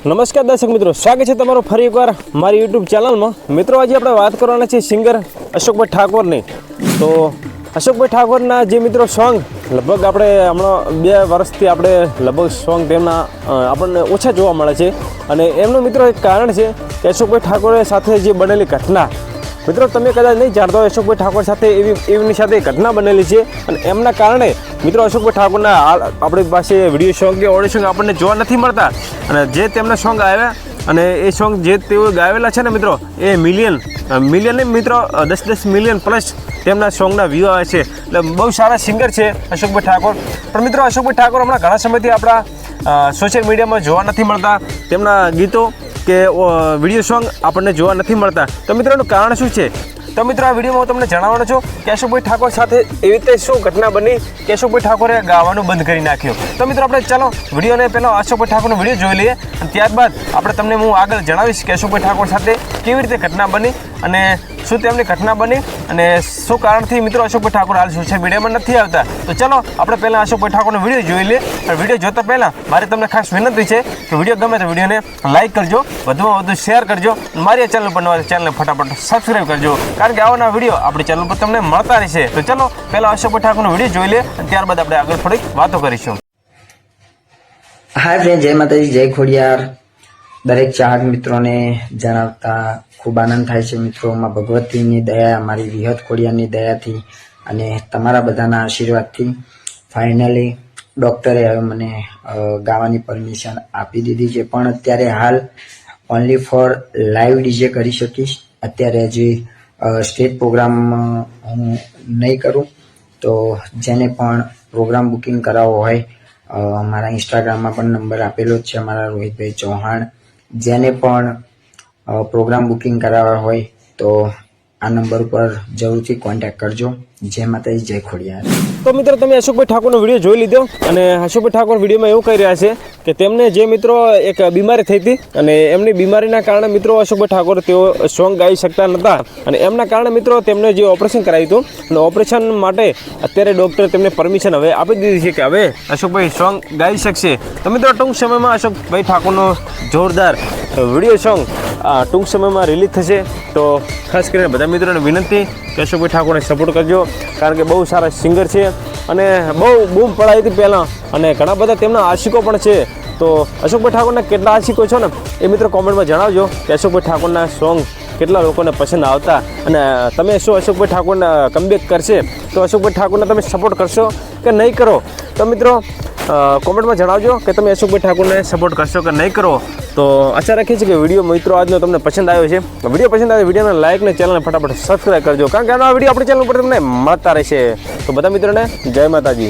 નમસ્કાર દર્શક મિત્રો, સ્વાગત છે તમારું ફરી એકવાર મારી યુટ્યુબ ચેનલમાં। મિત્રો આજે આપણે વાત કરવાના છે સિંગર અશોકભાઈ ઠાકોરની। તો અશોકભાઈ ઠાકોરના જે મિત્રો સોંગ લગભગ આપણે હમણાં 2 વર્ષથી આપણે લગભગ સોંગ તેમના આપણને ઓછા જોવા મળે છે અને એમનું મિત્રો એક કારણ છે કે અશોકભાઈ ઠાકોર સાથે જે બનેલી ઘટના। મિત્રો તમે કદાચ નહીં જાણતા હોય, અશોકભાઈ ઠાકોર સાથે એમની સાથે ઘટના બનેલી છે અને એમના કારણે મિત્રો અશોકભાઈ ઠાકોરના હાલ આપણી પાસે વિડીયો સોંગ કે ઓડિયો સોંગ આપણને જોવા નથી મળતા અને જે તેમના સોંગ આવ્યા અને એ સોંગ જે તેઓ ગાવેલા છે ને મિત્રો, એ મિલિયન મિત્રો 10 મિલિયન પ્લસ તેમના સોંગના વ્યૂ આવે છે। એટલે બહુ સારા સિંગર છે અશોકભાઈ ઠાકોર। પણ મિત્રો અશોકભાઈ ઠાકોર હમણાં ઘણા સમયથી આપણા સોશિયલ મીડિયામાં જોવા નથી મળતા, તેમના ગીતો કે વિડીયો સોંગ આપણને જોવા નથી મળતા। તો મિત્રો એનું કારણ શું છે? તો મિત્રો આ વિડીયોમાં હું તમને જણાવવાનો છું કે અશોકભાઈ ઠાકોર સાથે એવી રીતે શું ઘટના બની કે અશોકભાઈ ઠાકોરે ગાવાનું બંધ કરી નાખ્યું। તો મિત્રો આપણે ચાલો વિડીયોને પહેલાં અશોકભાઈ ઠાકોરનો વિડીયો જોઈ લઈએ અને ત્યારબાદ આપણે તમને હું આગળ જણાવીશ કે અશોકભાઈ ઠાકોર સાથે કેવી રીતે ઘટના બની અને શું તેમની ઘટના બની અને શું કારણથી મિત્રો અશોકભાઈ ઠાકોર હાલ સોશિયલ મીડિયામાં નથી આવતા। તો ચાલો આપણે પહેલાં અશોકભાઈ ઠાકોરનો વિડીયો જોઈ લઈએ। અને વિડીયો જોતા પહેલાં મારી તમને ખાસ વિનંતી છે કે વિડીયો ગમે તો વિડીયોને લાઇક કરજો, વધુમાં વધુ શેર કરજો, મારી આ ચેનલ પર નવા ચેનલને ફટાફટ સબસ્ક્રાઈબ કરજો, કારણ કે આવવાના વિડીયો આપણી ચેનલ પર તમને મળતા રહેશે। તો ચાલો પહેલાં અશોકભાઈ ઠાકોરનો વિડીયો જોઈ લઈએ અને ત્યારબાદ આપણે આગળ થોડીક વાતો કરીશું। હાય ફ્રેન્ડ, જય માતાજી, જય ખોડિયાર। દરેક ચાહક મિત્રોને જણાવતા ખૂબ આનંદ થાય છે મિત્રો, માં ભગવતીની દયા, મારી વિહત ખોડિયારની દયાથી અને તમારા બધાના આશીર્વાદથી ફાઇનલી ડૉક્ટરે હવે મને ગાવાની પરમિશન આપી દીધી છે। પણ અત્યારે હાલ ઓનલી ફોર લાઈવ ડીજે કરી શકીશ, અત્યારે હજી સ્ટેજ પ્રોગ્રામ હું નહીં કરું। તો જેને પણ પ્રોગ્રામ બુકિંગ કરાવવો હોય, મારા ઇન્સ્ટાગ્રામમાં પણ નંબર આપેલો જ છે, મારા રોહિતભાઈ ચૌહાણ। જેને પણ પ્રોગ્રામ બુકિંગ કરાવવા હોય તો આ નંબર પર જરૂરથી કોન્ટેક્ટ કરજો। જય માતાજી, જય ખોડિયાર। તો મિત્રો તમે અશોકભાઈ ઠાકોરનો વિડીયો જોઈ લીધો અને અશોકભાઈ ઠાકોર વિડીયોમાં એવું કહી રહ્યા છે કે તેમને જે મિત્રો એક બીમારી થઈ હતી અને એમની બીમારીના કારણે મિત્રો અશોકભાઈ ઠાકોર તેઓ સોંગ ગાઈ શકતા નહોતા અને એમના કારણે મિત્રો તેમને જે ઓપરેશન કરાવ્યું હતું અને ઓપરેશન માટે અત્યારે ડૉક્ટરે તેમને પરમિશન હવે આપી દીધી છે કે હવે અશોકભાઈ સોંગ ગાઈ શકશે। તો મિત્રો ટૂંક સમયમાં અશોકભાઈ ઠાકોરનો જોરદાર વિડીયો સોંગ ટૂંક સમયમાં રિલીઝ થશે। તો ખાસ કરીને બધા મિત્રોને વિનંતી કે અશોકભાઈ ઠાકોરને સપોર્ટ કરજો, કારણ કે બહુ સારા સિંગર છે અને બહુ બૂમ પડાવી હતી પહેલાં અને ઘણા બધા તેમના આશિકો પણ છે। તો અશોકભાઈ ઠાકોરના કેટલા આશિકો છો ને એ મિત્રો કોમેન્ટમાં જણાવજો કે અશોકભાઈ ઠાકોરના સોંગ કેટલા લોકોને પસંદ આવતા અને તમે શું અશોકભાઈ ઠાકોરના કમબેક કરશે તો અશોકભાઈ ઠાકોરને તમે સપોર્ટ કરશો કે નહીં કરો? તો મિત્રો કોમેન્ટમાં જણાવજો કે તમે અશોકભાઈ ઠાકોરને સપોર્ટ કરશો કે નહીં કરો। તો આશા રાખીએ છીએ કે વિડીયો મિત્રો આજનો તમને પસંદ આવ્યો છે। વિડીયો પસંદ આવે વિડીયોને લાઇક ને ચેનલને ફટાફટ સબસ્ક્રાઈબ કરજો, કારણ કે આનો વિડીયો આપણી ચેનલ પર તમને મળતા રહેશે। તો બધા મિત્રોને જય માતાજી।